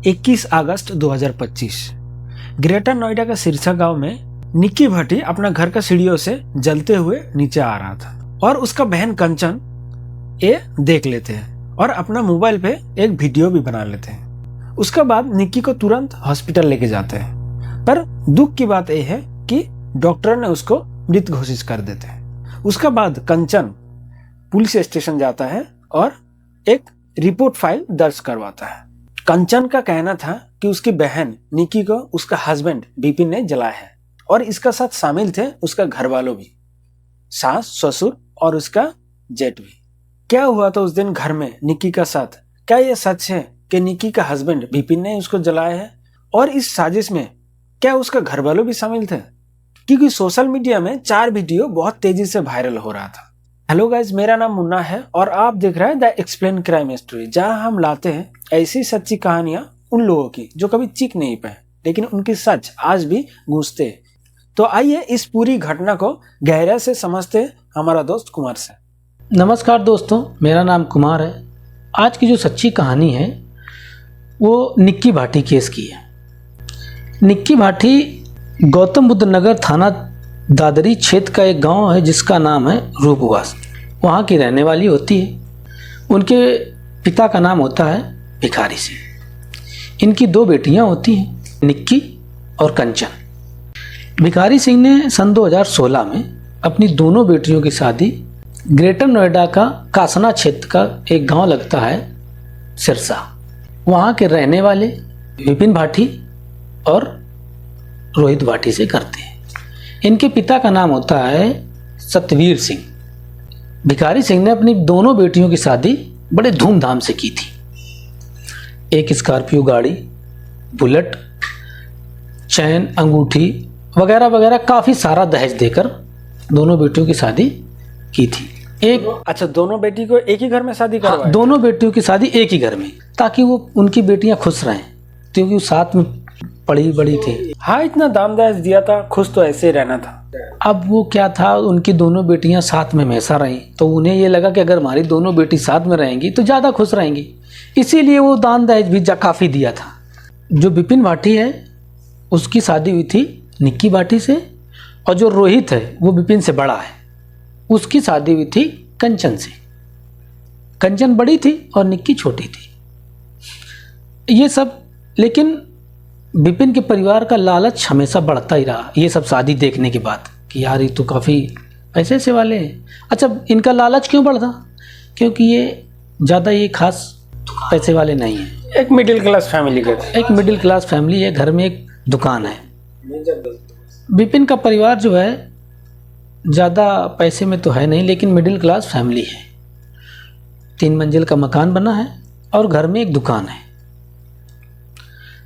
21 अगस्त 2025 greater Noida का सिरसा गांव में निक्की भट्टी अपना घर का सीढ़ियों से जलते हुए नीचे आ रहा था और उसका बहन कंचन ये देख लेते हैं और अपना मोबाइल पे एक वीडियो भी बना लेते हैं। उसके बाद निक्की को तुरंत हॉस्पिटल लेके जाते हैं, पर दुख की बात यह है कि डॉक्टर ने उसको मृत घोषित कर देते हैं। उसके बाद कंचन पुलिस स्टेशन जाता है और एक रिपोर्ट फाइल दर्ज करवाता है। कंचन का कहना था कि उसकी बहन निक्की को उसका हस्बैंड विपिन ने जलाया है और इसका साथ शामिल थे उसका घर वालों भी, सास, ससुर और उसका जेठ भी। क्या हुआ था उस दिन घर में निक्की का साथ? क्या यह सच है कि निक्की का हस्बैंड विपिन ने उसको जलाया है? और इस साजिश में क्या उसका घर वालों भी शामिल थे? क्योंकि सोशल मीडिया में 4 वीडियो बहुत तेजी से वायरल हो रहा था। हेलो गाइज, मेरा नाम मुन्ना है और आप देख रहे हैं द एक्सप्लेन क्राइम स्टोरी, जहां हम लाते हैं ऐसी सच्ची कहानियां उन लोगों की जो कभी चीख नहीं पाए लेकिन उनकी सच आज भी गूंजते हैं। तो आइए इस पूरी घटना को गहराई से समझते हैं हमारा दोस्त कुमार से। नमस्कार दोस्तों, मेरा नाम कुमार है। आज की जो सच्ची कहानी है वो निक्की भाटी केस की है। निक्की भाटी गौतम बुद्ध नगर थाना दादरी क्षेत्र का एक गांव है जिसका नाम है रूपवास। वहाँ की रहने वाली होती है। उनके पिता का नाम होता है भिखारी सिंह। इनकी 2 बेटियां होती हैं, निक्की और कंचन। भिखारी सिंह ने सन 2016 में अपनी दोनों बेटियों की शादी ग्रेटर नोएडा का कासना क्षेत्र का एक गांव लगता है सिरसा, वहाँ के रहने वाले विपिन भाटी और रोहित भाटी से करते हैं। इनके पिता का नाम होता है सतवीर सिंह। भिखारी सिंह ने अपनी दोनों बेटियों की शादी बड़े धूमधाम से की थी। एक स्कॉर्पियो गाड़ी, बुलेट, चैन, अंगूठी वगैरह वगैरह काफ़ी सारा दहेज देकर दोनों बेटियों की शादी की थी। अच्छा, दोनों बेटी को एक ही घर में शादी करवाई? हाँ, दोनों बेटियों की शादी एक ही घर में, ताकि वो उनकी बेटियां खुश रहें, क्योंकि वो साथ में पड़ी बड़ी थी। हाँ, इतना दाम दहेज दिया था, खुश तो ऐसे ही रहना था। अब वो क्या था, उनकी दोनों बेटियां साथ में हमेशा रहीं, तो उन्हें ये लगा कि अगर हमारी दोनों बेटी साथ में रहेंगी तो ज़्यादा खुश रहेंगी, इसीलिए वो दान दहेज भी काफ़ी दिया था। जो विपिन भाटी है उसकी शादी हुई थी निक्की भाटी से, और जो रोहित है वो विपिन से बड़ा है, उसकी शादी हुई थी कंचन से। कंचन बड़ी थी और निक्की छोटी थी। ये सब, लेकिन विपिन के परिवार का लालच हमेशा बढ़ता ही रहा ये सब शादी देखने के बाद, कि यार ये तो काफ़ी पैसे से वाले हैं। अच्छा, इनका लालच क्यों बढ़ता? क्योंकि ये ज़्यादा ये खास पैसे वाले नहीं हैं। एक मिडिल क्लास फैमिली के थे। एक मिडिल क्लास फैमिली है, घर में एक दुकान है। विपिन का परिवार जो है ज़्यादा पैसे में तो है नहीं, लेकिन मिडिल क्लास फैमिली है। 3 मंजिल का मकान बना है और घर में एक दुकान है।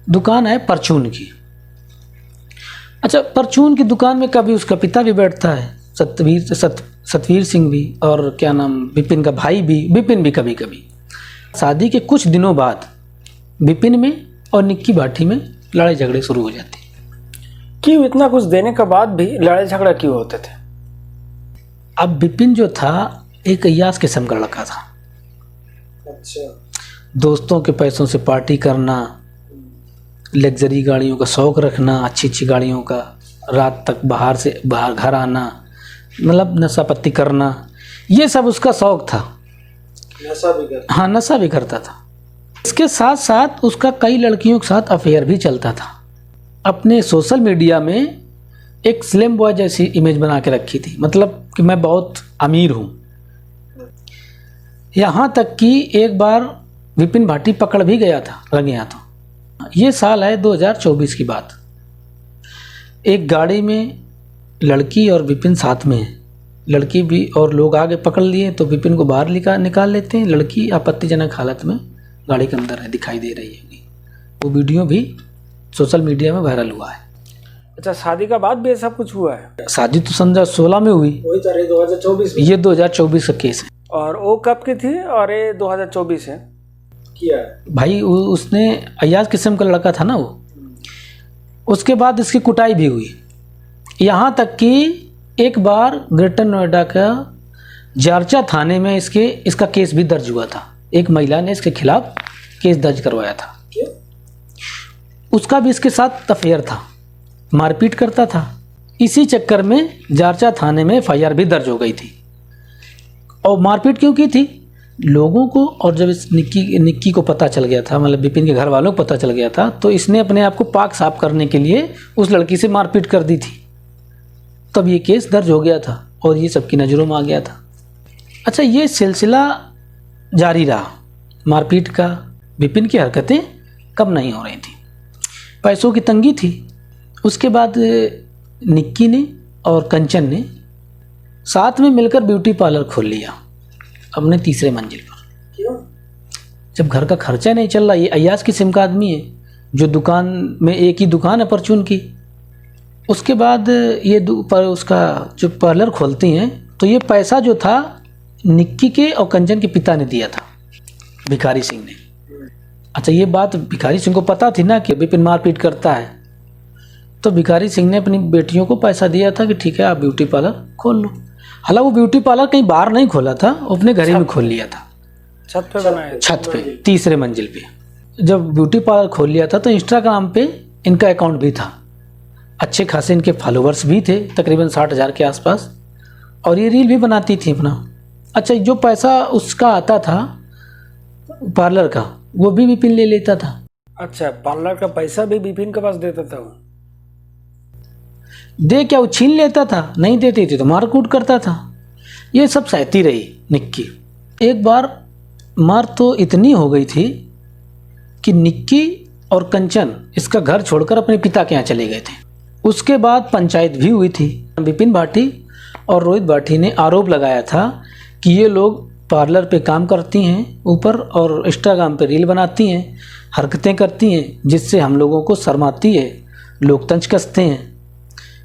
दुकान है परचून की। अच्छा, परचून की दुकान में कभी उसका पिता भी बैठता है, सतवीर सिंह भी, और क्या नाम, विपिन का भाई भी, विपिन भी कभी कभी। शादी के कुछ दिनों बाद विपिन में और निक्की भाटी में लड़ाई झगड़े शुरू हो जाते हैं। क्यों? इतना कुछ देने के बाद भी लड़ाई झगड़ा क्यों होते थे? अब विपिन जो था एक अय्याश किस्म का लड़का था। अच्छा। दोस्तों के पैसों से पार्टी करना, लग्जरी गाड़ियों का शौक़ रखना, अच्छी अच्छी गाड़ियों का, रात तक बाहर घर आना, मतलब नशा पत्ती करना, ये सब उसका शौक़ था। नशा भी करता? हाँ, नशा भी करता था। इसके साथ साथ उसका कई लड़कियों के साथ अफेयर भी चलता था। अपने सोशल मीडिया में एक स्लिम बॉय जैसी इमेज बना के रखी थी, मतलब कि मैं बहुत अमीर हूँ। यहाँ तक कि एक बार विपिन भाटी पकड़ भी गया था रंगे हाथों। ये साल है 2024 की बात। एक गाड़ी में लड़की और विपिन साथ में है। लड़की भी और लोग आगे पकड़ लिए तो विपिन को बाहर निकाल लेते हैं। लड़की आपत्तिजनक हालत में गाड़ी के अंदर है, दिखाई दे रही है। वो वीडियो भी सोशल मीडिया में वायरल हुआ है। अच्छा, शादी का बाद भी सब कुछ हुआ है? शादी तो सन 2016 में हुई। वही तो 2024 में। ये 2024 का केस है। और वो कब की थी और ये 2024 है? किया भाई, उसने अय्याज किस्म का लड़का था ना वो। उसके बाद इसकी कुटाई भी हुई, यहाँ तक कि एक बार ग्रेटर नोएडा का जारचा थाने में इसका केस भी दर्ज हुआ था। एक महिला ने इसके खिलाफ केस दर्ज करवाया था। उसका भी इसके साथ अफेयर था, मारपीट करता था। इसी चक्कर में जारचा थाने में एफआईआर भी दर्ज हो गई थी। और मारपीट क्यों की थी? लोगों को, और जब इस निक्की को पता चल गया था, मतलब विपिन के घर वालों को पता चल गया था, तो इसने अपने आप को पाक साफ करने के लिए उस लड़की से मारपीट कर दी थी। तब ये केस दर्ज हो गया था और ये सबकी नज़रों में आ गया था। अच्छा, ये सिलसिला जारी रहा मारपीट का। विपिन की हरकतें कम नहीं हो रही थी, पैसों की तंगी थी। उसके बाद निक्की ने और कंचन ने साथ में मिलकर ब्यूटी पार्लर खोल लिया अपने तीसरे मंजिल पर। क्यों? जब घर का खर्चा नहीं चल रहा। ये अय्याज किस्म का आदमी है जो दुकान में, एक ही दुकान है परचून की। उसके बाद ये उसका जो पार्लर खोलती हैं, तो ये पैसा जो था निक्की के और कंचन के पिता ने दिया था, भिखारी सिंह ने। अच्छा, ये बात भिखारी सिंह को पता थी ना कि विपिन मारपीट करता है, तो भिखारी सिंह ने अपनी बेटियों को पैसा दिया था कि ठीक है आप ब्यूटी पार्लर खोल लो। हालांकि वो ब्यूटी पार्लर कहीं बाहर नहीं खोला था, अपने घर ही में खोल लिया था, छत पे बनाया, छत पे, तीसरे मंजिल पे। जब ब्यूटी पार्लर खोल लिया था तो इंस्टाग्राम पे इनका अकाउंट भी था, अच्छे खासे इनके फॉलोवर्स भी थे, तकरीबन 60,000 के आसपास, और ये रील भी बनाती थी अपना। अच्छा, जो पैसा उसका आता था पार्लर का, वो भी विपिन ले लेता था। अच्छा, पार्लर का पैसा भी विपिन के पास देता था वो? दे क्या, वो छीन लेता था, नहीं देती थी तो मारकूट करता था। ये सब सहती रही निक्की। एक बार मार तो इतनी हो गई थी कि निक्की और कंचन इसका घर छोड़कर अपने पिता के यहाँ चले गए थे। उसके बाद पंचायत भी हुई थी। विपिन भाटी और रोहित भाटी ने आरोप लगाया था कि ये लोग पार्लर पे काम करती हैं ऊपर और इंस्टाग्राम पे रील बनाती हैं, हरकतें करती हैं, जिससे हम लोगों को शर्माती है, लोग तंज कसते हैं।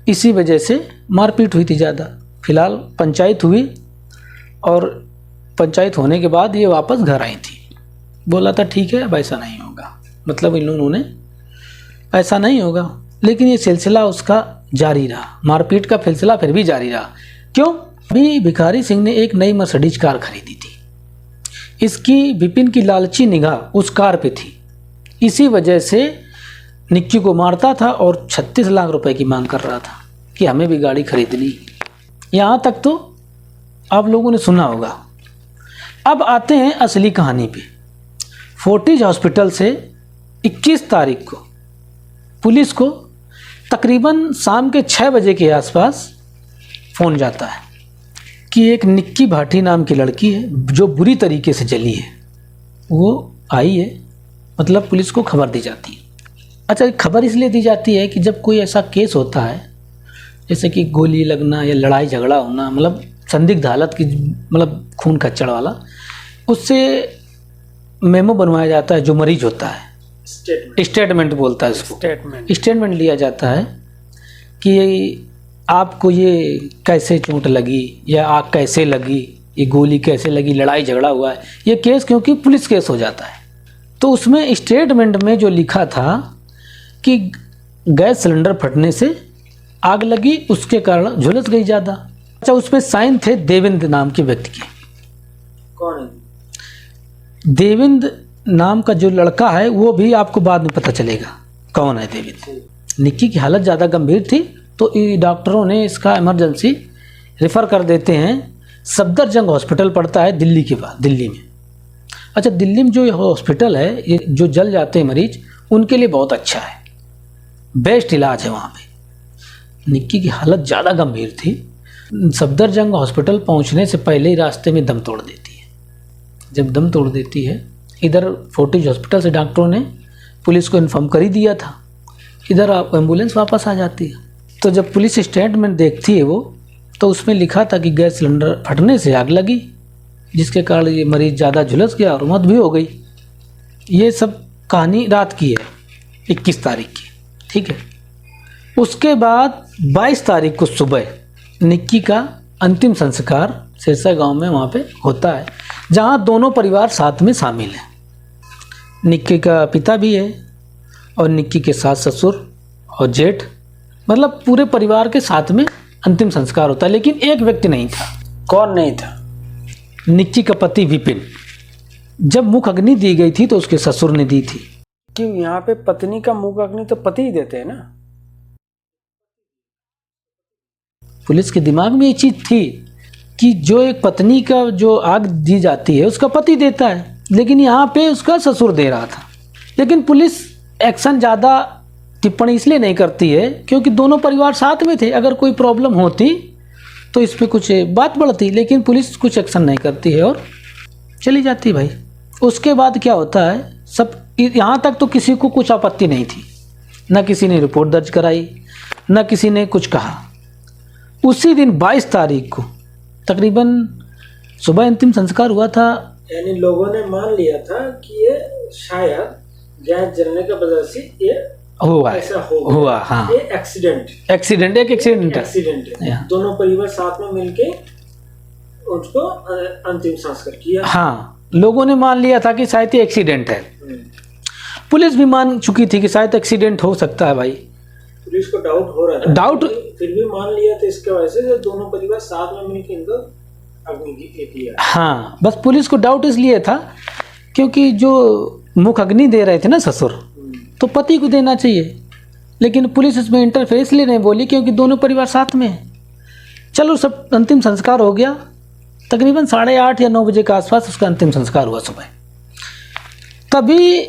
इसी वजह से मारपीट हुई थी ज़्यादा। फिलहाल पंचायत हुई और पंचायत होने के बाद ये वापस घर आई थी। बोला था ठीक है अब ऐसा नहीं होगा, मतलब इन लोगों ने ऐसा नहीं होगा। लेकिन ये सिलसिला उसका जारी रहा, मारपीट का सिलसिला फिर भी जारी रहा। क्यों? अभी भिखारी सिंह ने एक नई मर्सिडीज कार खरीदी थी। इसकी विपिन की लालची निगाह उस कार पे थी। इसी वजह से निक्की को मारता था और 36 लाख रुपए की मांग कर रहा था कि हमें भी गाड़ी खरीदनी। यहाँ तक तो आप लोगों ने सुना होगा। अब आते हैं असली कहानी पे। फोर्टिज हॉस्पिटल से 21 तारीख को पुलिस को तकरीबन शाम के 6 बजे के आसपास फ़ोन जाता है कि एक निक्की भाटी नाम की लड़की है जो बुरी तरीके से जली है, वो आई है। मतलब पुलिस को खबर दी जाती है। अच्छा, खबर इसलिए दी जाती है कि जब कोई ऐसा केस होता है जैसे कि गोली लगना या लड़ाई झगड़ा होना, मतलब संदिग्ध हालत की, मतलब खून खच्चड़ वाला, उससे मेमो बनवाया जाता है जो मरीज होता है, स्टेटमेंट बोलता है इसको, स्टेटमेंट लिया जाता है कि आपको ये कैसे चोट लगी या आग कैसे लगी, ये गोली कैसे लगी, लड़ाई झगड़ा हुआ है। ये केस क्योंकि पुलिस केस हो जाता है, तो उसमें स्टेटमेंट में जो लिखा था कि गैस सिलेंडर फटने से आग लगी, उसके कारण झुलस गई ज़्यादा। अच्छा, उसमें साइन थे देवेंद्र नाम के व्यक्ति के। कौन है? देवेंद्र नाम का जो लड़का है वो भी आपको बाद में पता चलेगा कौन है देवेंद्र। निक्की की हालत ज़्यादा गंभीर थी तो डॉक्टरों ने इसका इमरजेंसी रेफ़र कर देते हैं। सफदरजंग हॉस्पिटल पड़ता है दिल्ली के बाद, दिल्ली में। अच्छा, दिल्ली में जो हॉस्पिटल है, ये जो जल जाते हैं मरीज, उनके लिए बहुत अच्छा है, बेस्ट इलाज है वहाँ पे। निक्की की हालत ज़्यादा गंभीर थी। सफदरजंग हॉस्पिटल पहुँचने से पहले ही रास्ते में दम तोड़ देती है। जब दम तोड़ देती है, इधर फोर्टिज हॉस्पिटल से डॉक्टरों ने पुलिस को इन्फॉर्म कर ही दिया था, इधर एम्बुलेंस वापस आ जाती है। तो जब पुलिस स्टेटमेंट देखती है वो, तो उसमें लिखा था कि गैस सिलेंडर फटने से आग लगी, जिसके कारण ये मरीज़ ज़्यादा झुलस गया और मौत भी हो गई। ये सब कहानी रात की है, 21 तारीख की, ठीक है। उसके बाद 22 तारीख को सुबह निक्की का अंतिम संस्कार सिरसा गांव में वहाँ पे होता है, जहाँ दोनों परिवार साथ में शामिल हैं। निक्की का पिता भी है और निक्की के सास ससुर और जेठ, मतलब पूरे परिवार के साथ में अंतिम संस्कार होता है। लेकिन एक व्यक्ति नहीं था। कौन नहीं था? निक्की का पति विपिन। जब मुख अग्नि दी गई थी तो उसके ससुर ने दी थी। कि यहाँ पे पत्नी का मुंह का अग्नि तो पति ही देते हैं ना। पुलिस के दिमाग में ये चीज थी कि जो एक पत्नी का जो आग दी जाती है उसका पति देता है, लेकिन यहाँ पे उसका ससुर दे रहा था। लेकिन पुलिस एक्शन ज़्यादा टिप्पणी इसलिए नहीं करती है क्योंकि दोनों परिवार साथ में थे। अगर कोई प्रॉब्लम होती तो इस पर कुछ बात बढ़ती, लेकिन पुलिस कुछ एक्शन नहीं करती है और चली जाती है भाई। उसके बाद क्या होता है, सब यहाँ तक तो किसी को कुछ आपत्ति नहीं थी, ना किसी ने रिपोर्ट दर्ज कराई, ना किसी ने कुछ कहा। उसी दिन 22 तारीख को तकरीबन सुबह अंतिम संस्कार हुआ था। यानी लोगों ने मान लिया था कि ये शायद गैस जलने की वजह से ये ऐसा हुआ। हाँ, ये एक्सीडेंट है। दोनों परिवार साथ में मिलके उसको अंतिम संस्कार किया। हाँ, लोगों ने मान लिया था कि शायद ये एक्सीडेंट है। पुलिस भी मान चुकी थी कि शायद एक्सीडेंट हो सकता है भाई। पुलिस को डाउट हो रहा था, डाउट फिर भी मान लिया था इसके वजह से दोनों परिवार साथ में मिलकर इनको अग्नि किया। हाँ, बस पुलिस को डाउट इसलिए था क्योंकि जो मुख अग्नि दे रहे थे ना ससुर, तो पति को देना चाहिए। लेकिन पुलिस इसमें इंटरफेयर इसलिए नहीं बोली क्योंकि दोनों परिवार साथ में हैं। चलो, सब अंतिम संस्कार हो गया। तकरीबन 8:30 या 9 बजे के आसपास उसका अंतिम संस्कार हुआ सुबह। तभी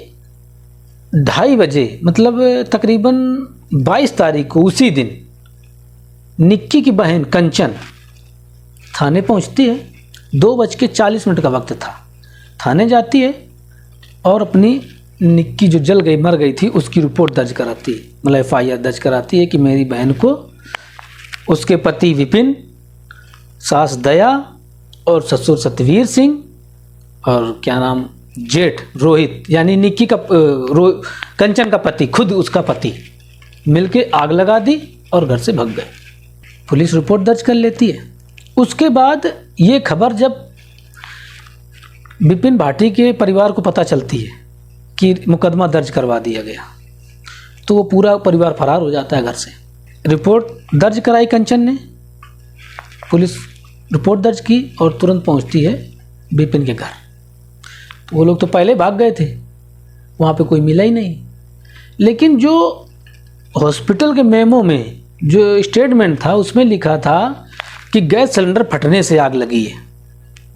2:30 बजे, मतलब तकरीबन 22 तारीख को, उसी दिन निक्की की बहन कंचन थाने पहुंचती है। 2:40 का वक्त था। थाने जाती है और अपनी निक्की जो जल गई, मर गई थी, उसकी रिपोर्ट दर्ज कराती है, मतलब FIR दर्ज कराती है कि मेरी बहन को उसके पति विपिन, सास दया और ससुर सतवीर सिंह और क्या नाम जेठ रोहित, यानी निक्की का कंचन का पति, खुद उसका पति, मिलके आग लगा दी और घर से भाग गए। पुलिस रिपोर्ट दर्ज कर लेती है। उसके बाद ये खबर जब विपिन भाटी के परिवार को पता चलती है कि मुकदमा दर्ज करवा दिया गया, तो वो पूरा परिवार फरार हो जाता है घर से। रिपोर्ट दर्ज कराई कंचन ने, पुलिस रिपोर्ट दर्ज की और तुरंत पहुंचती है विपिन के घर। तो वो लोग तो पहले भाग गए थे, वहाँ पे कोई मिला ही नहीं। लेकिन जो हॉस्पिटल के मेमो में जो स्टेटमेंट था उसमें लिखा था कि गैस सिलेंडर फटने से आग लगी है।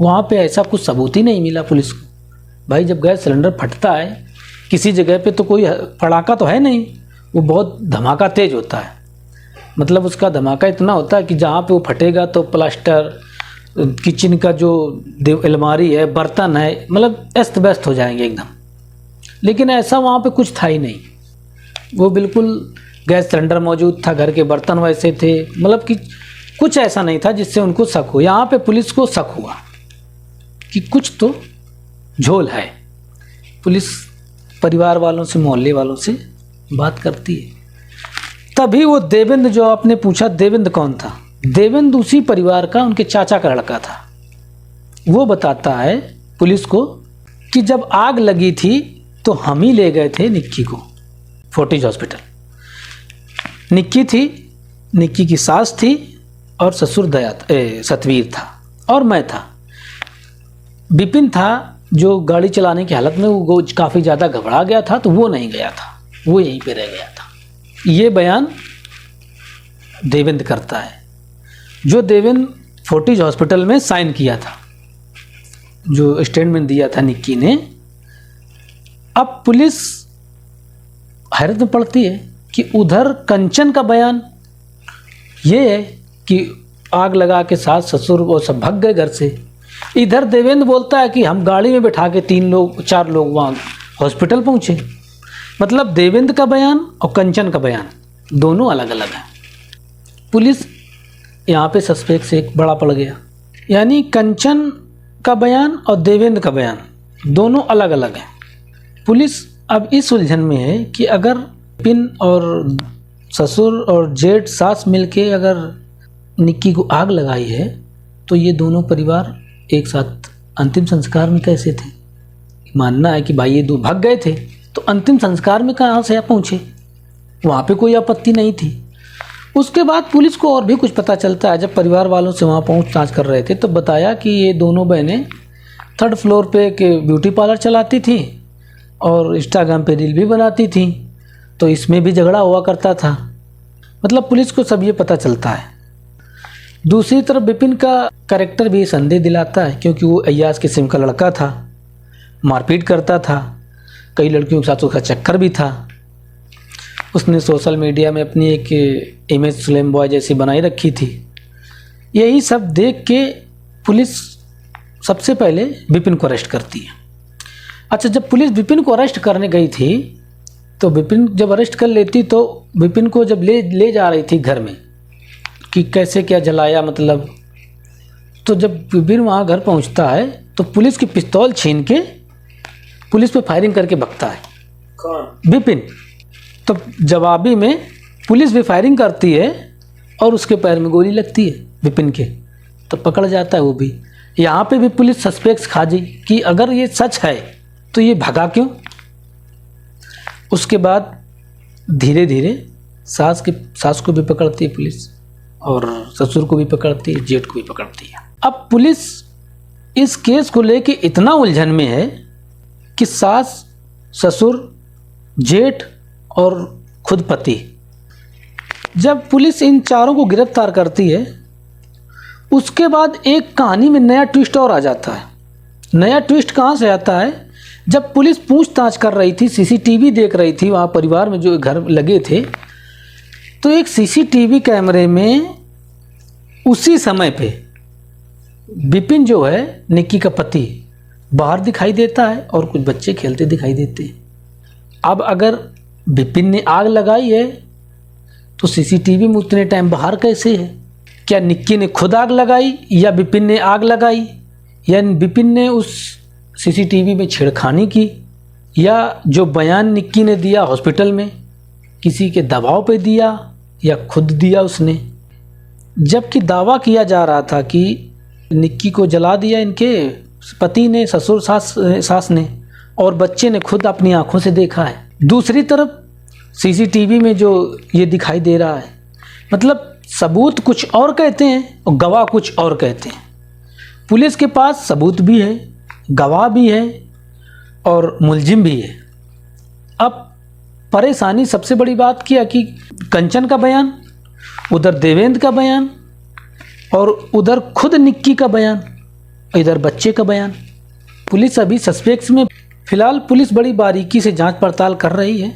वहाँ पे ऐसा कुछ सबूत ही नहीं मिला पुलिस को। भाई, जब गैस सिलेंडर फटता है किसी जगह पे तो कोई पड़ाका तो है नहीं, वो बहुत धमाका तेज होता है। मतलब उसका धमाका इतना होता है कि जहाँ पे वो फटेगा तो प्लास्टर, किचन का जो अलमारी है, बर्तन है, मतलब अस्त व्यस्त हो जाएंगे एकदम। लेकिन ऐसा वहाँ पे कुछ था ही नहीं। वो बिल्कुल गैस सिलेंडर मौजूद था, घर के बर्तन वैसे थे, मतलब कि कुछ ऐसा नहीं था जिससे उनको शक हो। यहाँ पे पुलिस को शक हुआ कि कुछ तो झोल है। पुलिस परिवार वालों से, मोहल्ले वालों से बात करती है। तभी वो देवेंद्र, जो आपने पूछा देवेंद्र कौन था, देवेंद्र उसी परिवार का, उनके चाचा का लड़का था। वो बताता है पुलिस को कि जब आग लगी थी तो हम ही ले गए थे निक्की को फोर्टिज हॉस्पिटल। निक्की थी, निक्की की सास थी और ससुर दया सतवीर था और मैं था। विपिन था जो गाड़ी चलाने की हालत में वो काफ़ी ज़्यादा घबरा गया था, तो वो नहीं गया था, वो यहीं पे रह गया था। ये बयान देवेंद्र करता है, जो देवेंद्र फोर्टिज हॉस्पिटल में साइन किया था, जो स्टेटमेंट दिया था निक्की ने। अब पुलिस हैरत में पड़ती है कि उधर कंचन का बयान ये है कि आग लगा के सास ससुर वो सब भाग गए घर से। इधर देवेंद्र बोलता है कि हम गाड़ी में बैठा के 4 लोग वहाँ हॉस्पिटल पहुँचे। मतलब देवेंद्र का बयान और कंचन का बयान दोनों अलग अलग हैं। पुलिस यहाँ पे सस्पेक्ट से एक बड़ा पड़ गया, यानी कंचन का बयान और देवेंद्र का बयान दोनों अलग अलग हैं। पुलिस अब इस उलझन में है कि अगर पिन और ससुर और जेठ सास मिलके अगर निक्की को आग लगाई है तो ये दोनों परिवार एक साथ अंतिम संस्कार में कैसे थे। मानना है कि भाई ये 2 भाग गए थे, तो अंतिम संस्कार में कहाँ से पहुँचे, वहाँ पे कोई आपत्ति नहीं थी। उसके बाद पुलिस को और भी कुछ पता चलता है। जब परिवार वालों से वहाँ पूछताछ कर रहे थे तो बताया कि ये दोनों बहनें 3rd फ्लोर पे एक ब्यूटी पार्लर चलाती थी और इंस्टाग्राम पे रील भी बनाती थी, तो इसमें भी झगड़ा हुआ करता था। मतलब पुलिस को सब ये पता चलता है। दूसरी तरफ विपिन का कैरेक्टर भी संदेह दिलाता है, क्योंकि वो अय्याज किस्म का लड़का था, मारपीट करता था, कई लड़कियों के साथ उसका चक्कर भी था। उसने सोशल मीडिया में अपनी एक इमेज स्लिम बॉय जैसी बनाई रखी थी। यही सब देख के पुलिस सबसे पहले विपिन को अरेस्ट करती है। अच्छा, जब पुलिस विपिन को अरेस्ट करने गई थी, तो विपिन जब अरेस्ट कर लेती तो विपिन को जब ले जा रही थी घर में कि कैसे क्या जलाया, मतलब, तो जब विपिन वहाँ घर पहुँचता है तो पुलिस की पिस्तौल छीन के पुलिस पे फायरिंग करके भगता है। कौन? विपिन। तो जवाबी में पुलिस भी फायरिंग करती है और उसके पैर में गोली लगती है विपिन के, तो पकड़ जाता है वो भी। यहाँ पे भी पुलिस सस्पेक्ट्स खाजी कि अगर ये सच है तो ये भगा क्यों। उसके बाद धीरे धीरे सास को भी पकड़ती है पुलिस, और ससुर को भी पकड़ती है, जेठ को भी पकड़ती है। अब पुलिस इस केस को लेके इतना उलझन में है कि सास, ससुर, जेठ और खुद पति, जब पुलिस इन चारों को गिरफ्तार करती है, उसके बाद एक कहानी में नया ट्विस्ट और आ जाता है। नया ट्विस्ट कहाँ से आता है? जब पुलिस पूछताछ कर रही थी, सीसीटीवी देख रही थी वहाँ परिवार में जो घर लगे थे, तो एक सीसीटीवी कैमरे में उसी समय पे विपिन जो है निक्की का पति बाहर दिखाई देता है और कुछ बच्चे खेलते दिखाई देते हैं। अब अगर विपिन ने आग लगाई है तो सीसीटीवी में उतने टाइम बाहर कैसे है? क्या निक्की ने खुद आग लगाई या विपिन ने आग लगाई, या विपिन ने उस सीसीटीवी में छेड़खानी की, या जो बयान निक्की ने दिया हॉस्पिटल में किसी के दबाव पे दिया या खुद दिया उसने। जबकि दावा किया जा रहा था कि निक्की को जला दिया इनके पति ने, ससुर सास ने, और बच्चे ने खुद अपनी आंखों से देखा है। दूसरी तरफ सीसीटीवी में जो ये दिखाई दे रहा है, मतलब सबूत कुछ और कहते हैं और गवाह कुछ और कहते हैं। पुलिस के पास सबूत भी है, गवाह भी है और मुलजिम भी है। अब परेशानी सबसे बड़ी बात क्या कि कंचन का बयान, उधर देवेंद्र का बयान, और उधर खुद निक्की का बयान, इधर बच्चे का बयान। पुलिस अभी सस्पेक्ट्स में, फिलहाल पुलिस बड़ी बारीकी से जांच पड़ताल कर रही है।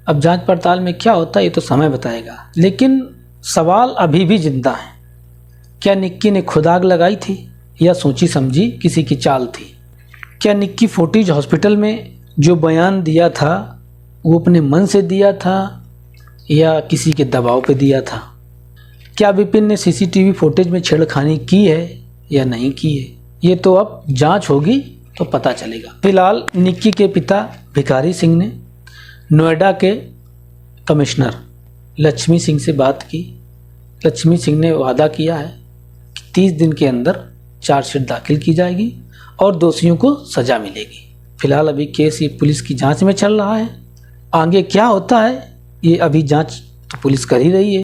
अब जांच पड़ताल में क्या होता है ये तो समय बताएगा, लेकिन सवाल अभी भी जिंदा है। क्या निक्की ने खुद आग लगाई थी या सोची समझी किसी की चाल थी? क्या निक्की फोर्टिज हॉस्पिटल में जो बयान दिया था वो अपने मन से दिया था या किसी के दबाव पे दिया था? क्या विपिन ने सीसीटीवी फुटेज में छेड़खानी की है या नहीं की है? ये तो अब जांच होगी तो पता चलेगा। फिलहाल निक्की के पिता भिखारी सिंह ने नोएडा के कमिश्नर लक्ष्मी सिंह से बात की। लक्ष्मी सिंह ने वादा किया है कि 30 दिन के अंदर चार्जशीट दाखिल की जाएगी और दोषियों को सज़ा मिलेगी। फिलहाल अभी केस ये पुलिस की जांच में चल रहा है। आगे क्या होता है ये अभी जांच तो पुलिस कर ही रही है।